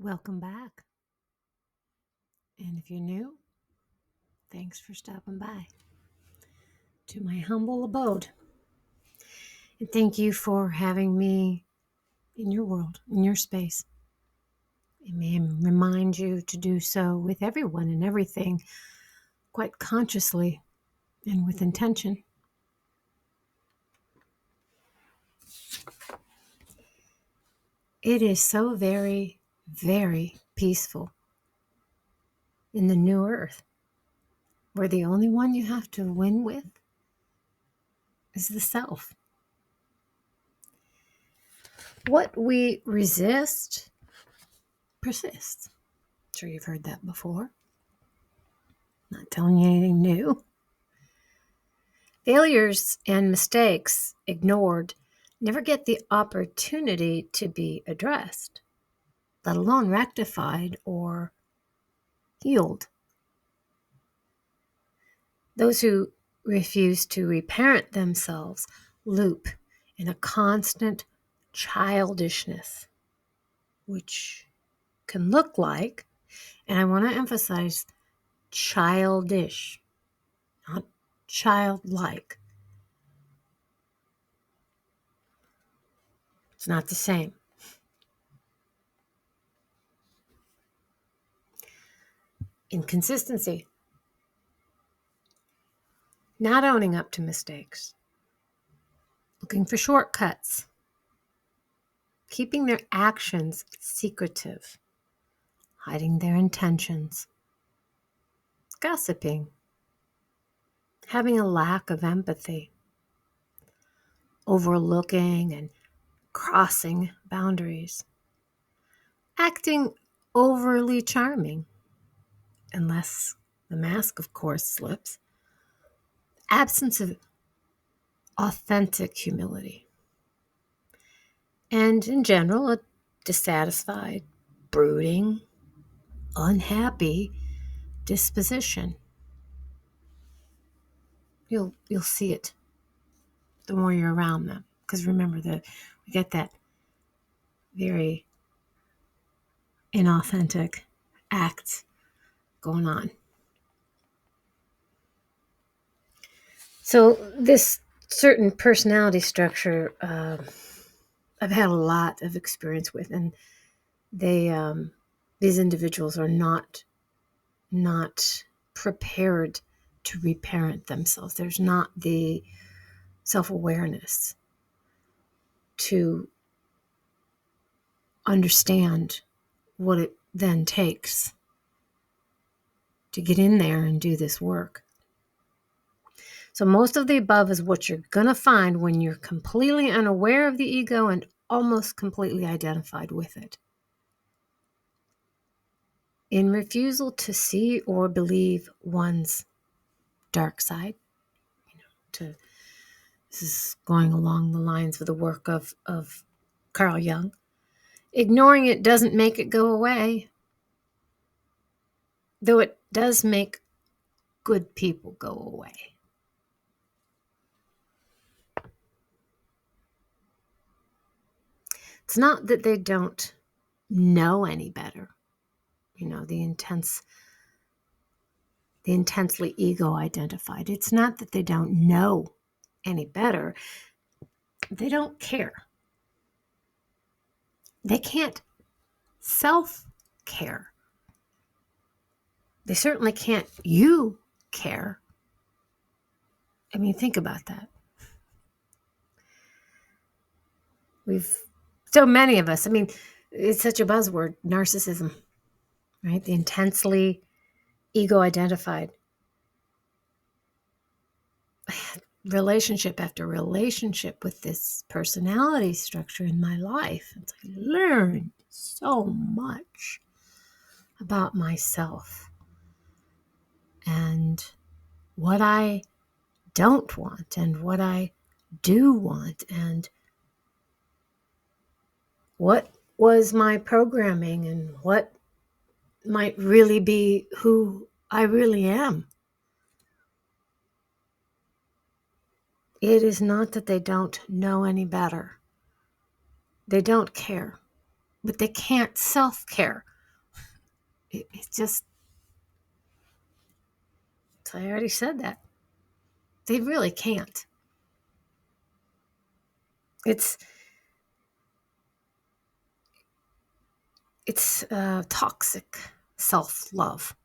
Welcome back. And if you're new, thanks for stopping by to my humble abode. And thank you for having me in your world, in your space. It may remind you to do so with everyone and everything quite consciously and with intention. It is so very, very peaceful in the new earth, where the only one you have to win with is the self. What we resist persists. I'm sure you've heard that before. Not telling you anything new. Failures and mistakes ignored never get the opportunity to be addressed, let alone rectified or healed. Those who refuse to reparent themselves loop in a constant childishness, which can look like, and I want to emphasize, childish, not childlike. It's not the same. Inconsistency. Not owning up to mistakes. Looking for shortcuts. Keeping their actions secretive. Hiding their intentions. Gossiping. Having a lack of empathy. Overlooking and crossing boundaries. Acting overly charming. Unless the mask, of course, slips. Absence of authentic humility. And in general, a dissatisfied, brooding, unhappy disposition. You'll see it the more you're around them. Because remember that we get that very inauthentic act going on. So this certain personality structure, I've had a lot of experience with, and these individuals are not prepared to reparent themselves. There's not the self-awareness to understand what it then takes to get in there and do this work. So most of the above is what you're going to find when you're completely unaware of the ego and almost completely identified with it. In refusal to see or believe one's dark side, this is going along the lines of the work of Carl Jung. Ignoring it doesn't make it go away, though it does make good people go away. It's not that they don't know any better. The intensely ego identified. It's not that they don't know any better. They don't care. They can't self-care. They certainly can't you care. I mean, think about that. So many of us, it's such a buzzword, narcissism, right? The intensely ego identified. Relationship after relationship with this personality structure in my life. I learned so much about myself and what I don't want and what I do want and what was my programming and what might really be who I really am. It is not that they don't know any better. They don't care, but they can't self-care. It's just, I already said that. They really can't. It's toxic self-love,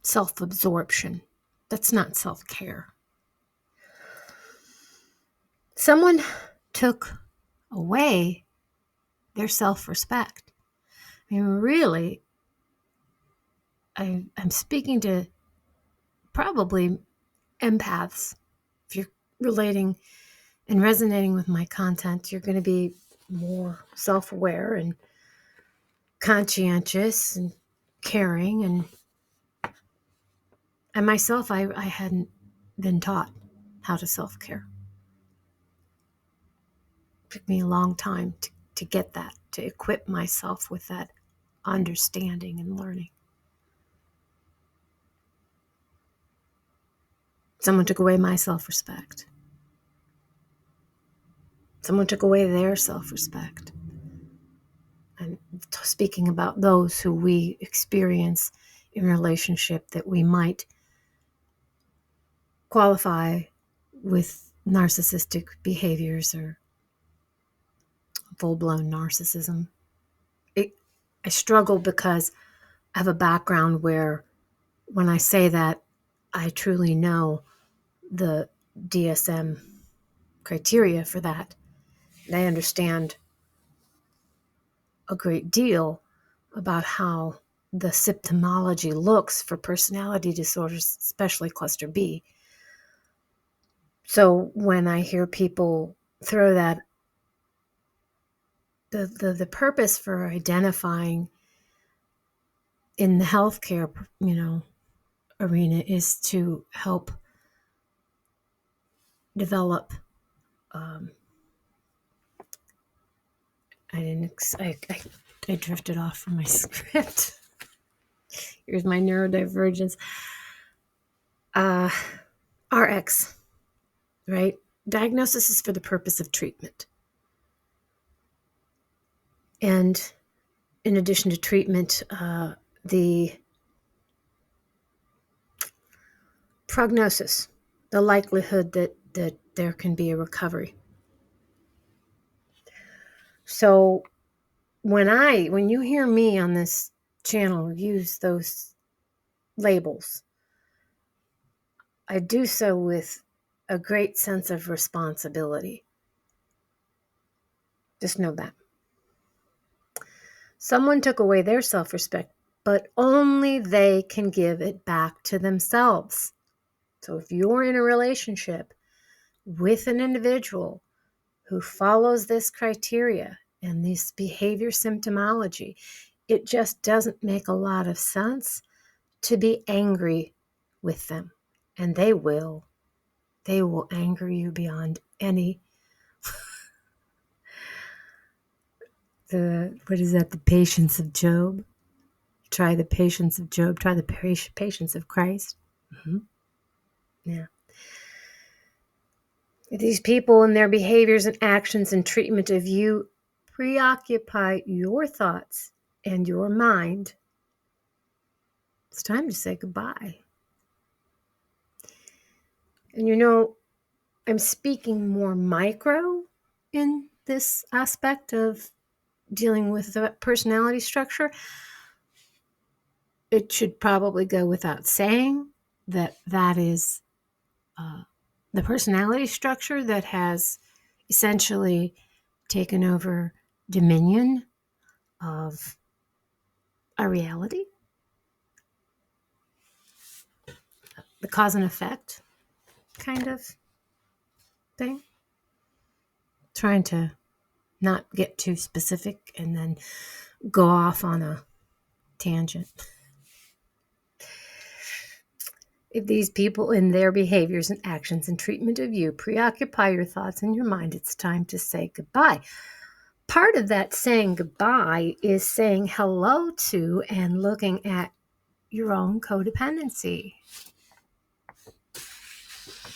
self-absorption. That's not self-care. Someone took away their self-respect. I mean, really, I'm speaking to probably empaths. If you're relating and resonating with my content, you're going to be more self-aware and conscientious and caring. And myself, I hadn't been taught how to self-care. It took me a long time to get that, to equip myself with that understanding and learning. Someone took away my self-respect. Someone took away their self-respect. I'm speaking about those who we experience in relationship that we might qualify with narcissistic behaviors or full-blown narcissism. I struggle because I have a background where when I say that, I truly know the DSM criteria for that. And I understand a great deal about how the symptomology looks for personality disorders, especially cluster B. So when I hear people throw that, the purpose for identifying in the healthcare, arena is to help develop. I drifted off from my script. Here's my neurodivergence. RX, right? Diagnosis is for the purpose of treatment. And in addition to treatment, the prognosis, the likelihood that there can be a recovery. So when you hear me on this channel use those labels, I do so with a great sense of responsibility. Just know that. Someone took away their self-respect, but only they can give it back to themselves. So if you're in a relationship with an individual who follows this criteria and this behavior symptomology, it just doesn't make a lot of sense to be angry with them. And they will. They will anger you beyond any. The patience of Job. Try the patience of Job. Try the patience of Christ. Mm-hmm. Yeah. These people and their behaviors and actions and treatment of you preoccupy your thoughts and your mind. It's time to say goodbye. And I'm speaking more micro in this aspect of dealing with the personality structure. It should probably go without saying that is the personality structure that has essentially taken over dominion of a reality, the cause and effect kind of thing. Trying to not get too specific and then go off on a tangent. If these people in their behaviors and actions and treatment of you preoccupy your thoughts and your mind, it's time to say goodbye. Part of that saying goodbye is saying hello to and looking at your own codependency,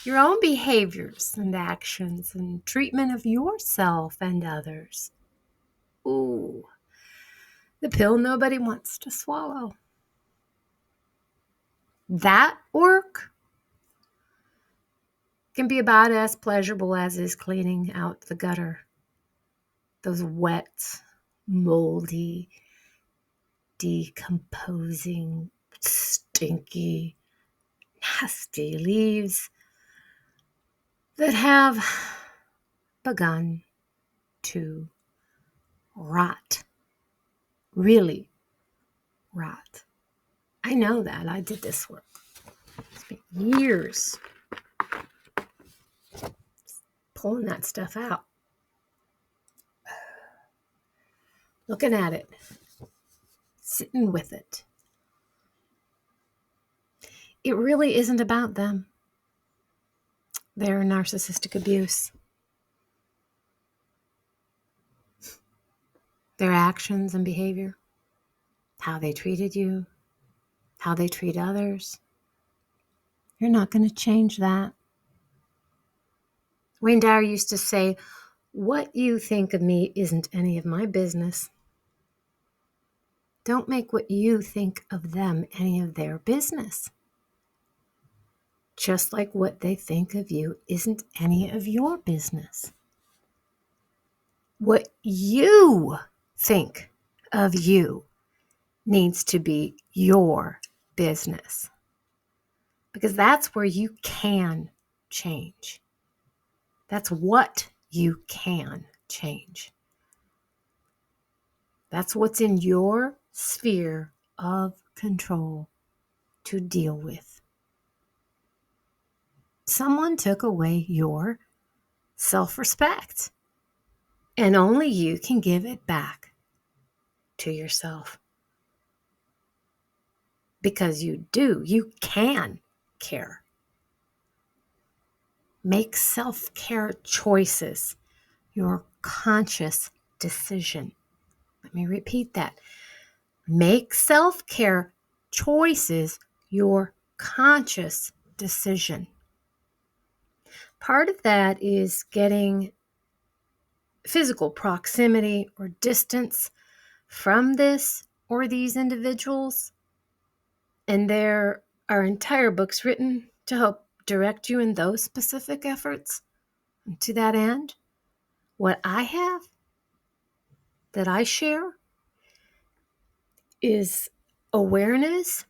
your own behaviors and actions and treatment of yourself and others. Ooh, the pill nobody wants to swallow. That work can be about as pleasurable as is cleaning out the gutter. Those wet, moldy, decomposing, stinky, nasty leaves that have begun to rot. Really rot. I know that. I did this work. It's been years pulling that stuff out. Looking at it. Sitting with it. It really isn't about them. Their narcissistic abuse. Their actions and behavior. How they treated you. How they treat others. You're not going to change that. Wayne Dyer used to say, "What you think of me isn't any of my business." Don't make what you think of them any of their business. Just like what they think of you isn't any of your business. What you think of you needs to be your business. Because that's where you can change. That's what you can change. That's what's in your sphere of control to deal with. Someone took away your self-respect, and only you can give it back to yourself. Because you can care. Make self-care choices your conscious decision. Let me repeat that. Make self-care choices your conscious decision. Part of that is getting physical proximity or distance from this or these individuals. And there are entire books written to help direct you in those specific efforts. And to that end, what I have that I share is awareness,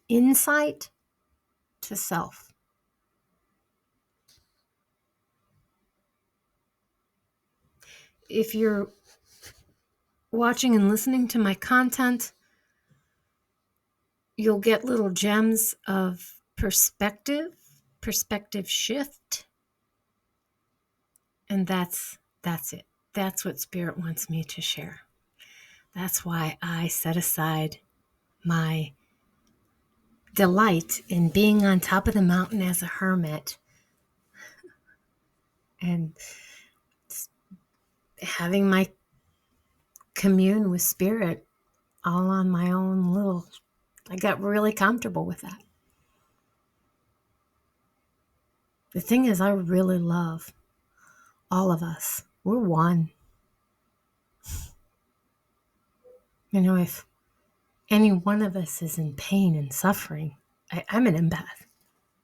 insight to self. If you're watching and listening to my content, you'll get little gems of perspective shift. And that's it. That's what Spirit wants me to share. That's why I set aside my delight in being on top of the mountain as a hermit and having my commune with Spirit all on my own little. I got really comfortable with that. The thing is, I really love all of us. We're one. You know, if any one of us is in pain and suffering, I'm an empath,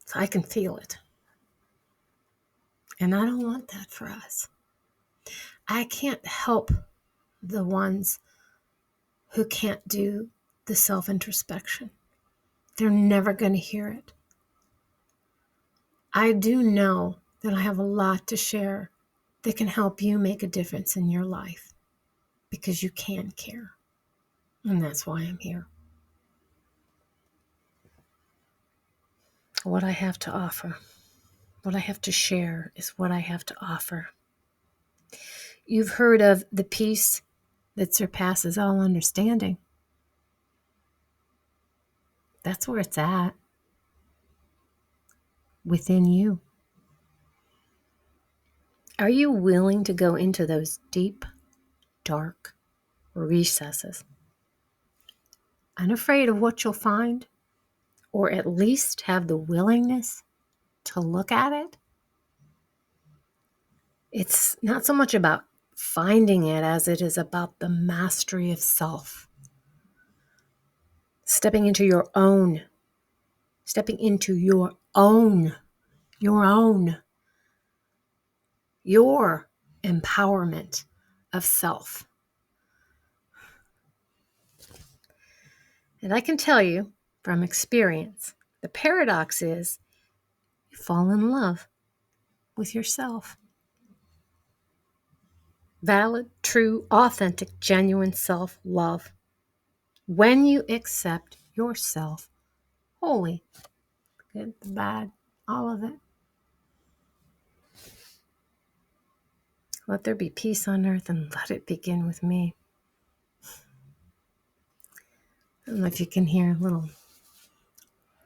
so I can feel it. And I don't want that for us. I can't help the ones who can't do the self-introspection. They're never going to hear it. I do know that I have a lot to share that can help you make a difference in your life because you can care. And that's why I'm here. What I have to offer, what I have to share is what I have to offer. You've heard of the peace that surpasses all understanding. That's where it's at. Within you. Are you willing to go into those deep, dark recesses? Unafraid of what you'll find? Or at least have the willingness to look at it? It's not so much about finding it as it is about the mastery of self. Stepping into your own stepping into your empowerment of self. And I can tell you from experience, the paradox is you fall in love with yourself. Valid, true, authentic, genuine self-love. When you accept yourself wholly, the good, the bad, all of it. Let there be peace on earth and let it begin with me. I don't know if you can hear a little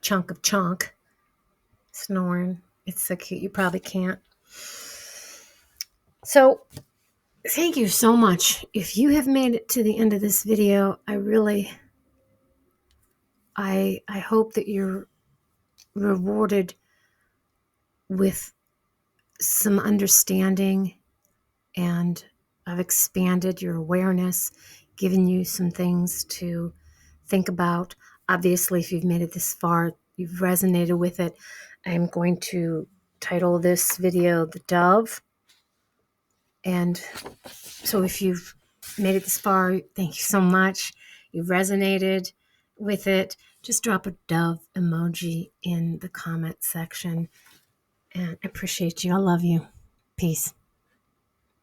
chunk of chonk snoring. It's so cute. You probably can't. So thank you so much. If you have made it to the end of this video, I hope that you're rewarded with some understanding, and I've expanded your awareness, given you some things to think about. Obviously, if you've made it this far, you've resonated with it. I'm going to title this video The Dove. And so if you've made it this far, thank you so much. You've resonated with it. Just drop a dove emoji in the comment section. And I appreciate you. I love you. Peace.